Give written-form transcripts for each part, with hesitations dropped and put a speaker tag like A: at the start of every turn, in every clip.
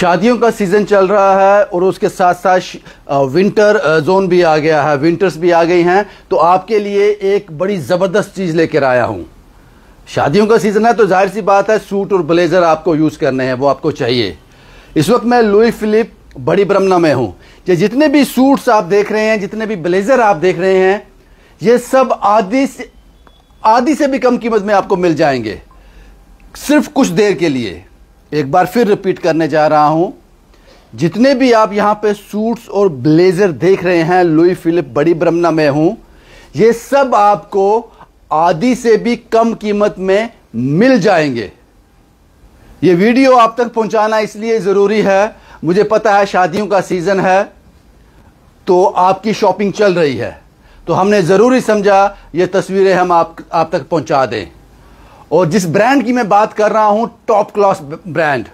A: शादियों का सीज़न चल रहा है और उसके साथ साथ विंटर जोन भी आ गया है, विंटर्स भी आ गई हैं। तो आपके लिए एक बड़ी ज़बरदस्त चीज़ लेकर आया हूँ। शादियों का सीज़न है तो जाहिर सी बात है सूट और ब्लेज़र आपको यूज़ करने हैं, वो आपको चाहिए। इस वक्त मैं लुई फिलिप बड़ी ब्रह्मना में हूँ। ये जितने भी सूट्स आप देख रहे हैं, जितने भी ब्लेज़र आप देख रहे हैं, ये सब आधी से भी कम कीमत में आपको मिल जाएंगे, सिर्फ कुछ देर के लिए। एक बार फिर रिपीट करने जा रहा हूं, जितने भी आप यहां पे सूट्स और ब्लेजर देख रहे हैं लुई फिलिप बड़ी ब्रह्मना में हूं, ये सब आपको आधी से भी कम कीमत में मिल जाएंगे। ये वीडियो आप तक पहुंचाना इसलिए जरूरी है, मुझे पता है शादियों का सीजन है तो आपकी शॉपिंग चल रही है, तो हमने जरूरी समझा ये तस्वीरें हम आप तक पहुंचा दें। और जिस ब्रांड की मैं बात कर रहा हूं, top class brand,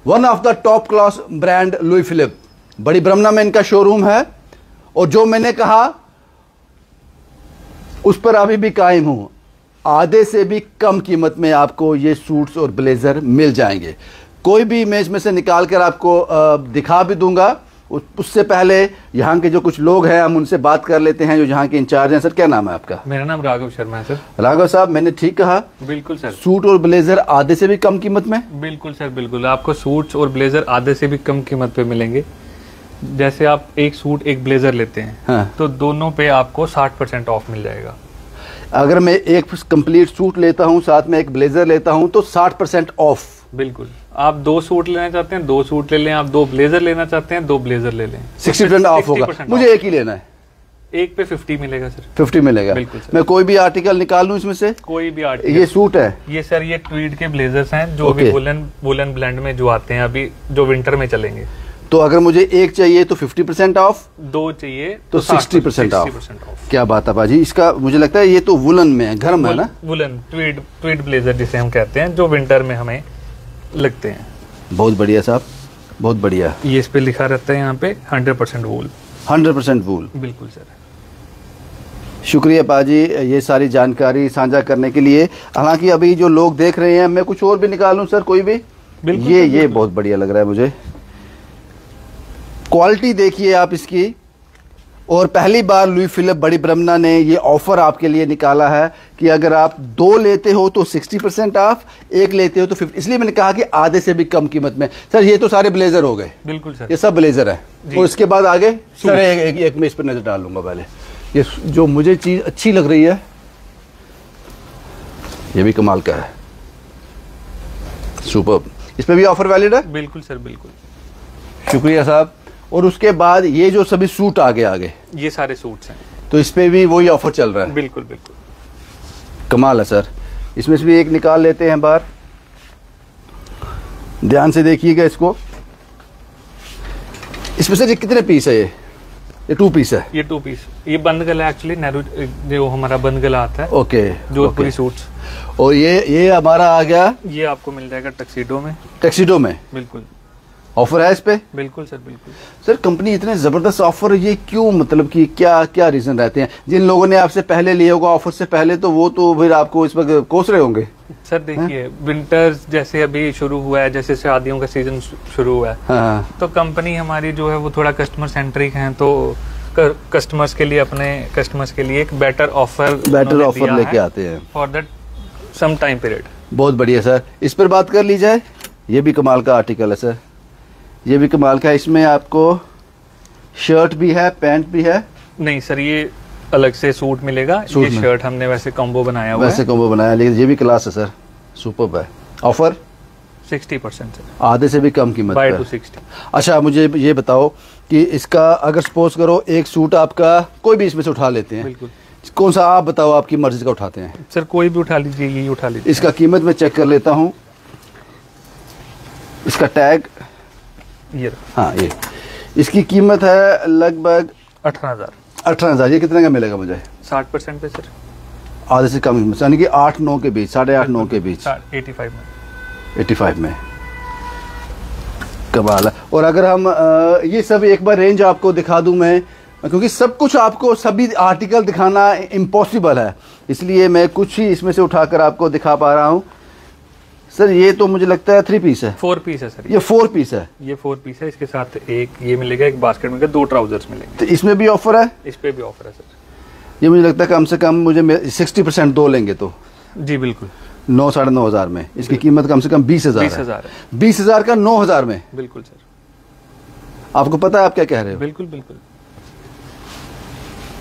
A: one of the top class brand Louis Philippe बड़ी ब्रह्मना में इनका शोरूम है। और जो मैंने कहा उस पर अभी भी कायम हूं, आधे से भी कम कीमत में आपको ये सूट्स और ब्लेजर मिल जाएंगे। कोई भी इमेज में से निकाल कर आपको दिखा भी दूंगा। उससे पहले यहाँ के जो कुछ लोग हैं हम उनसे बात कर लेते हैं, जो यहाँ के इंचार्ज हैं। सर क्या नाम है आपका?
B: मेरा नाम राघव शर्मा है सर।
A: राघव साहब, मैंने ठीक कहा?
B: बिल्कुल सर।
A: सूट और ब्लेजर आधे से भी कम कीमत में?
B: बिल्कुल सर, बिल्कुल। आपको सूट्स और ब्लेजर आधे से भी कम कीमत पे मिलेंगे। जैसे आप एक सूट एक ब्लेजर लेते हैं,
A: हाँ,
B: तो दोनों पे आपको 60% ऑफ मिल जाएगा।
A: अगर मैं एक कंप्लीट सूट लेता हूँ साथ में एक ब्लेजर लेता हूँ तो 60% ऑफ।
B: बिल्कुल। आप 2 सूट लेना चाहते हैं 2 सूट ले लें, आप 2 ब्लेजर लेना चाहते हैं 2 ब्लेजर ले लें,
A: 60% ऑफ होगा। मुझे एक ही लेना है,
B: एक पे 50 मिलेगा सर।
A: 50 मिलेगा।
B: बिल्कुल सर।
A: मैं कोई भी आर्टिकल निकाल लूं इसमें से?
B: कोई भी आर्टिकल।
A: ये सूट है?
B: ये सर ये ट्वीड के ब्लेजर्स हैं जो भी वुलन ब्लेंड में जो आते हैं अभी, जो विंटर में चलेंगे।
A: तो अगर मुझे एक चाहिए तो 50% ऑफ,
B: 2 चाहिए
A: तो 60% ऑफ। क्या बात है बाजी, इसका मुझे लगता है ये तो वुलन में है, गर्म है ना?
B: वुलन ट्वीड ब्लेजर जिसे हम कहते हैं, जो विंटर में हमें लगते हैं।
A: बहुत बढ़िया साहब, बहुत बढ़िया।
B: ये इस पे लिखा रहता है यहाँ पे 100% वूल।
A: 100% वूल।
B: बिल्कुल सर।
A: शुक्रिया पाजी ये सारी जानकारी साझा करने के लिए। हालांकि अभी जो लोग देख रहे हैं, मैं कुछ और भी निकालूं सर कोई भी?
B: बिल्कुल।
A: ये बहुत बढ़िया लग रहा है मुझे। क्वालिटी देखिए आप इसकी। और पहली बार लुई फिलिप बड़ी ब्रह्मना ने ये ऑफर आपके लिए निकाला है कि अगर आप 2 लेते हो तो 60% ऑफ, एक लेते हो तो 50। इसलिए मैंने कहा कि आधे से भी कम कीमत में। सर ये तो सारे ब्लेजर हो गए?
B: बिल्कुल सर,
A: ये सब ब्लेजर है। और इसके बाद आगे सर एक मैं इस पर नजर डाल लूंगा। पहले ये जो मुझे चीज अच्छी लग रही है, ये भी कमाल का है, सुपर। इस पे भी ऑफर वैलिड है?
B: बिल्कुल सर, बिल्कुल।
A: शुक्रिया साहब। और उसके बाद ये जो सभी सूट आगे
B: ये सारे सूट्स हैं,
A: तो इस पे भी वही ऑफर चल रहा है?
B: बिल्कुल बिल्कुल।
A: कमाल है सर। इसमें से भी एक निकाल लेते हैं बाहर, ध्यान से देखिएगा इसको। इसमें से कितने पीस है? ये 2 पीस है?
B: ये 2 पीस। ये बंद गला एक्चुअली नेहरू जो हमारा बंद गला आता है।
A: ओके,
B: जोधपुरी सूट्स।
A: और ये हमारा आ गया,
B: ये आपको मिल जाएगा टक्सीडो में।
A: टक्सीडो में?
B: बिल्कुल।
A: ऑफर है इस पे?
B: बिल्कुल सर, बिल्कुल।
A: सर कंपनी इतने जबरदस्त ऑफर, ये क्यों, मतलब कि क्या रीजन रहते हैं? जिन लोगों ने आपसे पहले लिया होगा ऑफर से पहले, तो वो तो फिर आपको इस पर कोस रहे होंगे।
B: सर देखिए, विंटर्स जैसे अभी शुरू हुआ है, जैसे शादियों का सीजन शुरू हुआ है,
A: हाँ,
B: तो कंपनी हमारी जो है वो थोड़ा कस्टमर सेंट्रिक है, तो कस्टमर्स के लिए, अपने कस्टमर्स के लिए एक बेटर ऑफर
A: लेके आते हैं
B: for that some time period.
A: बहुत बढ़िया सर। इस पर बात कर ली जाए, ये भी कमाल का आर्टिकल है सर, ये भी कमाल का है। इसमें आपको शर्ट भी है, पैंट भी है?
B: नहीं सर, ये अलग से सूट मिलेगा। ये शर्ट हमने वैसे कॉम्बो बनाया हुआ है।
A: वैसे कॉम्बो बनाया, लेकिन ये भी क्लास है सर, सुपर्ब है। ऑफर
B: 60%,
A: आधे से भी कम कीमत
B: बाय टू 60।
A: अच्छा मुझे ये बताओ कि इसका अगर सपोज करो एक सूट आपका कोई भी इसमें से उठा लेते हैं,
B: बिल्कुल,
A: कौन सा आप बताओ, आपकी मर्जी का उठाते हैं?
B: सर कोई भी उठा लीजिए, ये उठा लीजिए।
A: इसका कीमत मैं चेक कर लेता हूँ। इसका टैग
B: ये,
A: हाँ ये, इसकी कीमत है लगभग
B: 18,000।
A: 18,000। ये कितने का मिलेगा मुझे?
B: 60% पे सर,
A: आधे से कम, यानी कि 8-9 के बीच, 8.5-9 के बीच,
B: 85 में।
A: 85 में। कमाल है। और अगर हम ये सब एक बार रेंज आपको दिखा दूं मैं, क्योंकि सब कुछ आपको सभी आर्टिकल दिखाना इम्पॉसिबल है, इसलिए मैं कुछ ही इसमें से उठाकर आपको दिखा पा रहा हूं। सर ये तो मुझे लगता है 3 पीस है।
B: 4 पीस है सर।
A: ये 4 पीस है।
B: ये 4 पीस है। इसके साथ एक ये मिलेगा, एक बास्केट मिलेगा, 2 ट्राउजर्स मिलेंगे।
A: तो इसमें भी ऑफर है?
B: इस पे भी ऑफर है सर।
A: ये मुझे लगता है कम से कम मुझे 60% दो लेंगे तो।
B: जी बिल्कुल।
A: 9 साढ़े 9 हज़ार में इसकी कीमत कम से कम 20,000 है। 20,000 का 9,000 में।
B: बिल्कुल सर।
A: आपको पता है आप क्या कह रहे हो?
B: बिल्कुल बिल्कुल।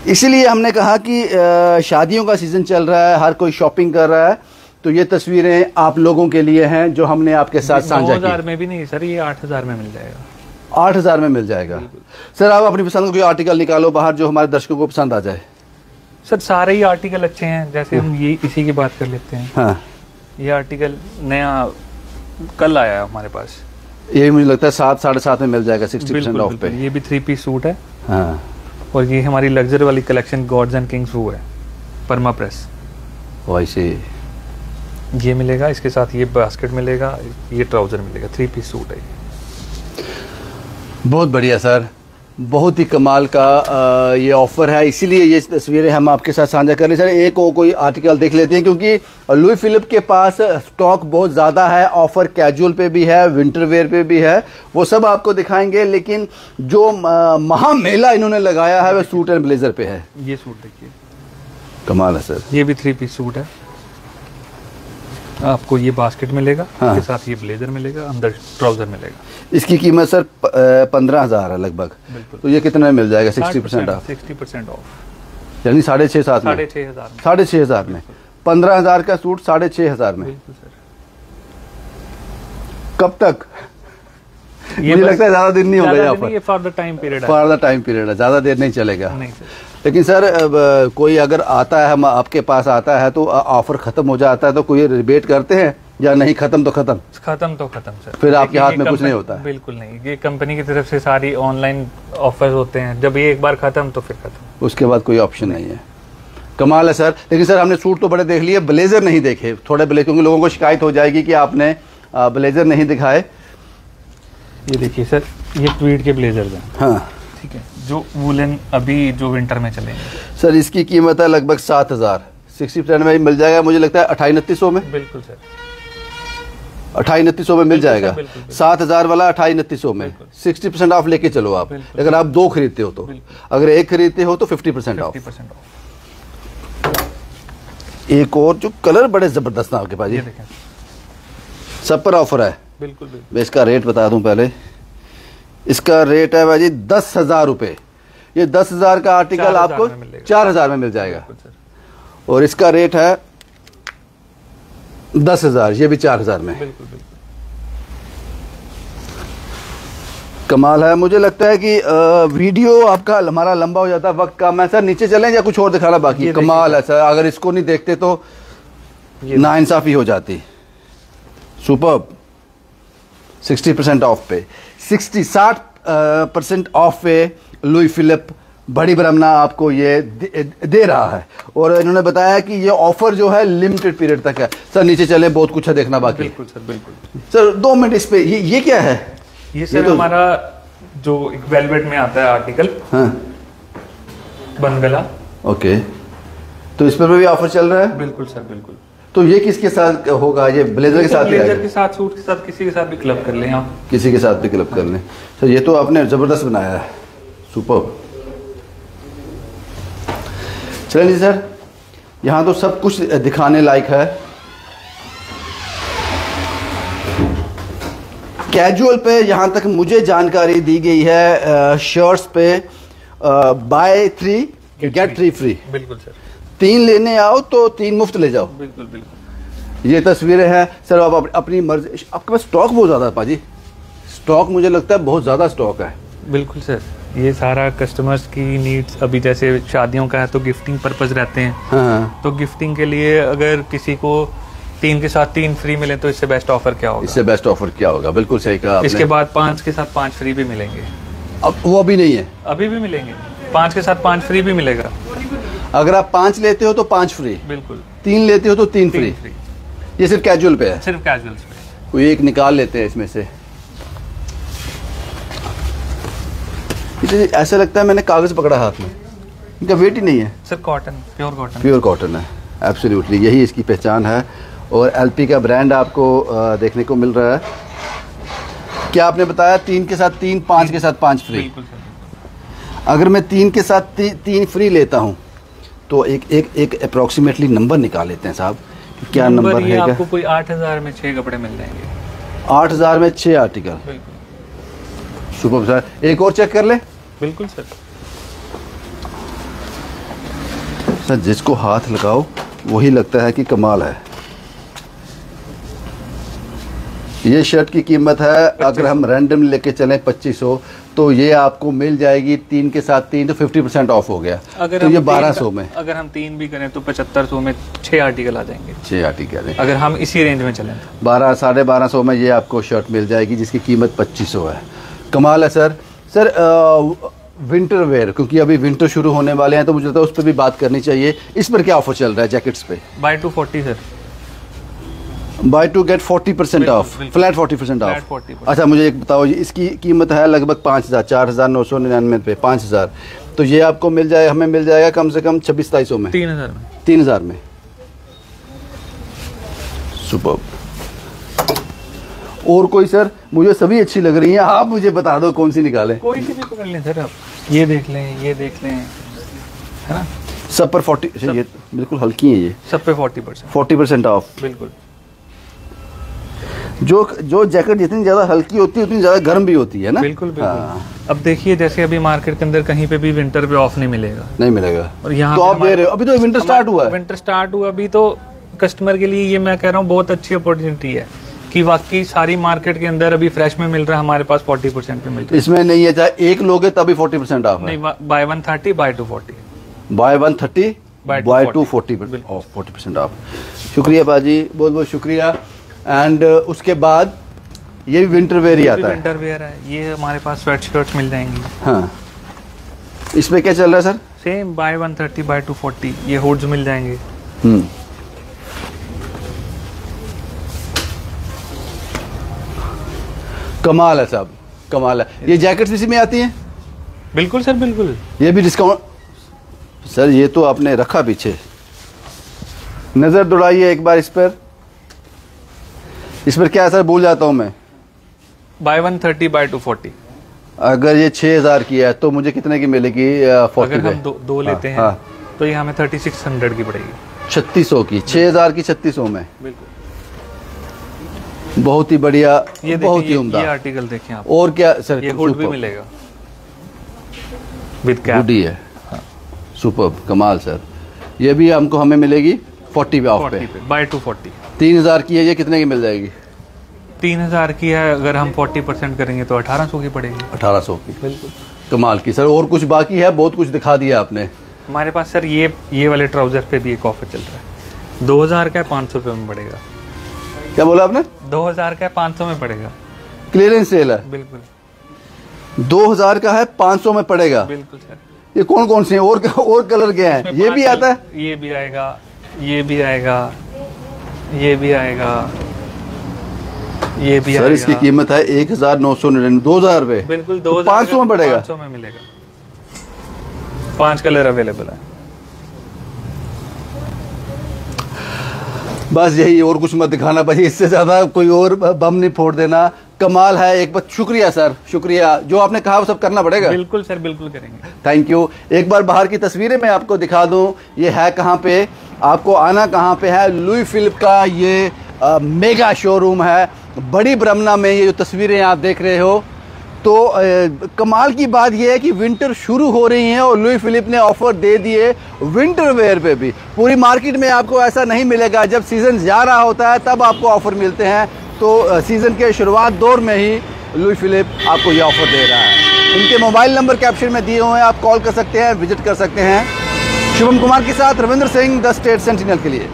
A: इसीलिए हमने कहा कि शादियों का सीजन चल रहा है, हर कोई शॉपिंग कर रहा है, तो ये तस्वीरें आप लोगों के लिए हैं जो हमने आपके साथ साझा की।
B: 9,000 में भी नहीं सर, ये 8,000 में मिल जाएगा।
A: 8,000 में मिल जाएगा। सर आप अपनी पसंद का कोई आर्टिकल निकालो बाहर जो हमारे दर्शकों को पसंद आ जाए।
B: सर सारे ही आर्टिकल अच्छे हैं। जैसे हम ये इसी की बात कर लेते हैं।
A: हाँ,
B: ये आर्टिकल नया कल आया है हमारे पास।
A: ये मुझे लगता है 7 साढ़े 7 में मिल जाएगा 60% ऑफ पे।
B: ये भी 3 पीस सूट है।
A: हाँ,
B: और ये हमारी लग्जरी वाली कलेक्शन गॉड्स एंड किंग्स वो है, परमा प्रेस।
A: वैसे
B: ये मिलेगा, इसके साथ ये बास्केट मिलेगा, ये ट्राउजर मिलेगा। 3 पीस सूट है।
A: बहुत बढ़िया सर, बहुत ही कमाल का ये ऑफर है, इसीलिए ये तस्वीरें हम आपके साथ साझा कर रहे हैं। सर एक और कोई आर्टिकल देख लेते हैं, क्योंकि लुई फिलिप के पास स्टॉक बहुत ज़्यादा है। ऑफर कैजुअल पे भी है, विंटर वेयर पे भी है, वो सब आपको दिखाएंगे। लेकिन जो महामेला इन्होंने लगाया है वह सूट एंड ब्लेजर पे है।
B: ये सूट देखिए,
A: कमाल है सर।
B: ये भी 3 पीस सूट है। आपको ये बास्केट मिलेगा।
A: हाँ।
B: इसके साथ ये ब्लेजर मिलेगा, अंदर ट्राउजर मिलेगा।
A: इसकी कीमत सर 15,000 है लगभग। तो ये कितने में मिल जाएगा? 60% ऑफ।
B: 60% ऑफ,
A: यानी 6,500 में।
B: 6,500 में।
A: 6,500 में 15,000 का सूट 6,500 में।
B: बिल्कुल सर।
A: कब तक?
B: ये
A: मुझे लगता है ज्यादा दिन नहीं होगा यहाँ पर।
B: ये फॉर द टाइम पीरियड है।
A: फॉर द टाइम पीरियड है, ज्यादा देर नहीं चलेगा।
B: नहीं सर।
A: लेकिन सर अब कोई अगर आता है, हम आपके पास आता है तो ऑफर खत्म हो जाता है तो कोई रिबेट करते हैं या नहीं? खत्म तो खत्म सर। फिर आपके हाथ में कुछ नहीं होता है?
B: बिल्कुल नहीं। ये कंपनी की तरफ से सारी ऑनलाइन ऑफर्स होते हैं। जब ये एक बार खत्म तो फिर खत्म,
A: उसके बाद कोई ऑप्शन नहीं है। कमाल है सर। लेकिन सर हमने सूट तो बड़े देख लिए, ब्लेजर नहीं देखे थोड़े ब्लेजर, क्योंकि लोगों को शिकायत हो जाएगी कि आपने ब्लेजर नहीं दिखाए।
B: ये देखिए सर, ये ट्वीड के ब्लेजर्स हैं।
A: हाँ
B: ठीक है, जो वुलन अभी जो विंटर में चलेंगे।
A: सर इसकी कीमत है लगभग 7,000। 60% में मिल जाएगा, मुझे लगता है 28-2900 में।
B: बिल्कुल सर,
A: 28-2900 में मिल जाएगा। 7,000 वाला 28-2900 में। 60% ऑफ लेके चलो आप, अगर आप 2 खरीदते हो तो। अगर 1 खरीदते हो तो 50% ऑफ। एक और जो कलर बड़े जबरदस्त है आपके पास, ये सब पर ऑफर है।
B: बिल्कुल।
A: मैं इसका रेट बता दूं पहले। इसका रेट है भाई 10,000 रुपये। ये 10,000 का आर्टिकल आपको 4,000 में मिल जाएगा। और इसका रेट है 10,000, ये भी 4,000 में।
B: बिल्कुल।
A: कमाल है। मुझे लगता है कि वीडियो आपका हमारा लंबा हो जाता है, वक्त कम है। सर नीचे चलें या कुछ और दिखाना बाकी है? कमाल है सर, अगर इसको नहीं देखते तो नाइंसाफी हो जाती। सुपर्ब। 60% ऑफ पे, 60% ऑफ पे लुई फिलिप बड़ी बरमना आपको ये दे रहा है। और इन्होंने बताया कि ये ऑफर जो है लिमिटेड पीरियड तक है। सर नीचे चले, बहुत कुछ है देखना बाकी।
B: बिल्कुल सर, बिल्कुल।
A: सर 2 मिनट इस पे, ये क्या है?
B: ये सर तो हमारा जो एक वेलवेट में आता है आर्टिकल।
A: हाँ,
B: बंद गला।
A: ओके, तो इस पर भी ऑफर चल रहा है?
B: बिल्कुल सर, बिल्कुल।
A: तो ये किसके साथ होगा? ये ब्लेजर के साथ?
B: ब्लेजर के साथ, सूट के साथ, किसी के साथ भी क्लब कर लें आप।
A: किसी के साथ भी क्लब कर लें। सर ये तो आपने जबरदस्त बनाया है, सुपर्ब। चलिए सर, यहाँ तो सब कुछ दिखाने लायक है। कैजुअल पे यहाँ तक मुझे जानकारी दी गई है, शर्ट्स पे बाय 3 गेट 3 फ्री।
B: बिल्कुल सर।
A: 3 लेने आओ तो 3 मुफ्त ले जाओ।
B: बिल्कुल।
A: ये तस्वीरें हैं सर। आप अपनी मर्जी, आपके पास स्टॉक बहुत ज़्यादा है पाजी। स्टॉक मुझे लगता है बहुत ज़्यादा स्टॉक है।
B: बिल्कुल सर, ये सारा कस्टमर्स की नीड्स। अभी जैसे शादियों का है तो गिफ्टिंग पर्पस रहते हैं।
A: हाँ।
B: तो गिफ्टिंग के लिए अगर किसी को 3 के साथ 3 फ्री मिले तो इससे बेस्ट ऑफर क्या होगा?
A: इससे बेस्ट ऑफर क्या होगा? बिल्कुल सही कहा आपने।
B: इसके बाद 5 के साथ 5 फ्री भी मिलेंगे।
A: अब वो अभी नहीं है?
B: अभी भी मिलेंगे। 5 के साथ 5 फ्री भी मिलेगा।
A: अगर आप 5 लेते हो तो 5 फ्री।
B: बिल्कुल।
A: 3 लेते हो तो 3 फ्री। ये सिर्फ कैजुअल पे है?
B: सिर्फ कैजुअल पे।
A: कोई एक निकाल लेते हैं इसमें से। ऐसा लगता है मैंने कागज पकड़ा हाथ में, इनका वेट ही नहीं है।
B: Sir cotton, pure cotton.
A: Pure cotton है, एब्सोल्युटली, यही इसकी पहचान है। और एलपी का ब्रांड आपको देखने को मिल रहा है। क्या आपने बताया 3 के साथ 3, 5 के साथ 5 फ्री?
B: बिल्कुल सर।
A: अगर मैं 3 के साथ 3 फ्री लेता हूं तो एक अप्रॉक्सीमेटली नंबर निकाल लेते हैं साहब, क्या नंबर है?
B: आपको कोई 8,000 में 6 कपड़े मिल जाएंगे।
A: 8,000 में 6 आर्टिकल।
B: बिल्कुल।
A: Super sir. एक और चेक कर ले।
B: बिल्कुल सर।
A: सर जिसको हाथ लगाओ वही लगता है कि कमाल है। ये शर्ट की कीमत है, अगर हम रैंडम लेके चलें 2500, तो ये आपको मिल जाएगी 3 के साथ 3 तो 50% ऑफ हो गया। तो ये 1200 में।
B: अगर हम 3 भी करें तो 7500 में 6 आर्टिकल आ जाएंगे।
A: 6 आर्टिकल
B: अगर हम इसी रेंज में चलें
A: 1200-1250 में ये आपको शर्ट मिल जाएगी जिसकी कीमत 2500 है। कमाल है सर। सर विंटर वेयर, क्योंकि अभी विंटर शुरू होने वाले हैं तो मुझे लगता है उस पर भी बात करनी चाहिए। इस पर क्या ऑफर चल रहा है जैकेट्स पे?
B: Buy 2 40 sir.
A: Buy 2 get 40% off, flat 40% off. अच्छा मुझे एक बताओ, इसकी कीमत है लगभग 5,000, 4,999 पे 5,000, तो ये आपको मिल जाए, हमें मिल जाएगा कम से कम 2600-2700 में,
B: 3,000 में।
A: 3,000 में। सुपर। और कोई सर? मुझे सभी अच्छी लग रही हैं, आप मुझे बता दो कौन सी निकालें।
B: कोई सी भी पकड़ लें सर आप। ये देख लें, ये देख लें, है ना?
A: सब पर 40, ये बिल्कुल हल्की है, ये
B: सब पे 40%।
A: 40% ऑफ।
B: बिल्कुल।
A: जो जैकेट जितनी ज्यादा हल्की होती है उतनी ज्यादा गर्म भी होती है ना?
B: बिल्कुल बिल्कुल। अब देखिए जैसे अभी मार्केट के अंदर कहीं पे भी विंटर पे ऑफ नहीं मिलेगा।
A: नहीं मिलेगा।
B: और यहाँ
A: तो आप दे रहे हो, अभी तो विंटर स्टार्ट हुआ है।
B: विंटर स्टार्ट हुआ अभी, तो कस्टमर के लिए ये मैं कह रहा हूँ बहुत अच्छी अपॉर्चुनिटी है कि वाकई सारी मार्केट के अंदर अभी फ्रेश में मिल रहा है, हमारे पास 40% पे मिल रहा है।
A: इसमें नहीं है, चाहे एक लोगे तभी 40% ऑफ है।
B: नहीं, buy 130 buy 240।
A: Buy 130 buy 240 off, 40% off. शुक्रिया बाजी, बहुत बहुत शुक्रिया। एंड उसके बाद ये भी विंटर वेयर ही आता है।
B: विंटर वेयर है ये, हमारे पास स्वेट शर्ट्स मिल जाएंगी।
A: हाँ, इसमें क्या चल रहा है सर?
B: सेम बाय 130 बाय 240, ये हुड्स मिल जाएंगे।
A: कमाल है साहब, कमाल है। ये जैकेट्स इसी में आती हैं?
B: बिल्कुल सर, बिल्कुल।
A: ये भी डिस्काउंट? सर ये तो आपने रखा पीछे, नजर दौड़ाइए एक बार इस पर। इस पर क्या है सर, भूल जाता हूं मैं।
B: Buy 130 buy 240।
A: अगर ये 6,000 की है तो मुझे कितने की मिलेगी? 40
B: अगर हम दो लेते हैं तो ये हमें 3600 की पड़ेगी।
A: 3600 की, 6,000 की 3600 में।
B: बिल्कुल।
A: बहुत ही बढ़िया,
B: ये
A: बहुत ही उम्दा।
B: ये आर्टिकल देखें आप।
A: और क्या सर?
B: ये हुड भी मिलेगा विद कैप।
A: हुडी है। सुपर, कमाल सर। ये भी हमको हमें मिलेगी 40 ऑफ पे
B: बाय 240।
A: 3,000 की है, ये कितने की मिल जाएगी?
B: 3,000 की है, अगर हम 40% करेंगे तो 1,800 की पड़ेगी।
A: 1,800 की।
B: बिल्कुल
A: कमाल की सर। और कुछ बाकी है? बहुत कुछ दिखा दिया आपने।
B: हमारे पास सर ये वाले ट्राउजर पे भी एक ऑफर चल रहा है। 2,000 का 500 रुपये में पड़ेगा।
A: क्या बोला आपने?
B: 2,000 का 500 में पड़ेगा।
A: क्लियरेंस सेल है।
B: बिल्कुल।
A: 2,000 का है, 500 में पड़ेगा।
B: बिल्कुल सर।
A: ये कौन कौन से हैं? और कलर के हैं? ये भी आता है?
B: ये भी आएगा, ये भी आएगा, ये भी आएगा, ये भी
A: सर
B: आएगा।
A: इसकी कीमत है 1,999, 2,000 रुपए।
B: बिल्कुल। 2,000
A: 500 में पड़ेगा।
B: 500 में मिलेगा। 5 कलर अवेलेबल है।
A: बस यही, और कुछ मत दिखाना भाई, इससे ज्यादा कोई और बम नहीं फोड़ देना। कमाल है। एक बार शुक्रिया सर, शुक्रिया। जो आपने कहा वो सब करना पड़ेगा।
B: बिल्कुल सर, बिल्कुल करेंगे।
A: Thank you. एक बार बाहर की तस्वीरें मैं आपको दिखा दूं, ये है कहाँ पे, आपको आना कहाँ पे है? लुई फिलिप का ये मेगा शोरूम है बड़ी ब्रह्मना में। ये जो तस्वीरें आप देख रहे हो, तो कमाल की बात यह है कि विंटर शुरू हो रही है और लुई फिलिप ने ऑफर दे दिए विंटर वेयर पे भी। पूरी मार्केट में आपको ऐसा नहीं मिलेगा, जब सीजन जा रहा होता है तब आपको ऑफर मिलते हैं। तो सीजन के शुरुआत दौर में ही लुई फिलिप आपको ये ऑफर दे रहा है। इनके मोबाइल नंबर कैप्शन में दिए हुए हैं, आप कॉल कर सकते हैं, विजिट कर सकते हैं। शुभम कुमार के साथ Ravindra Singh, the state sentinel के लिए।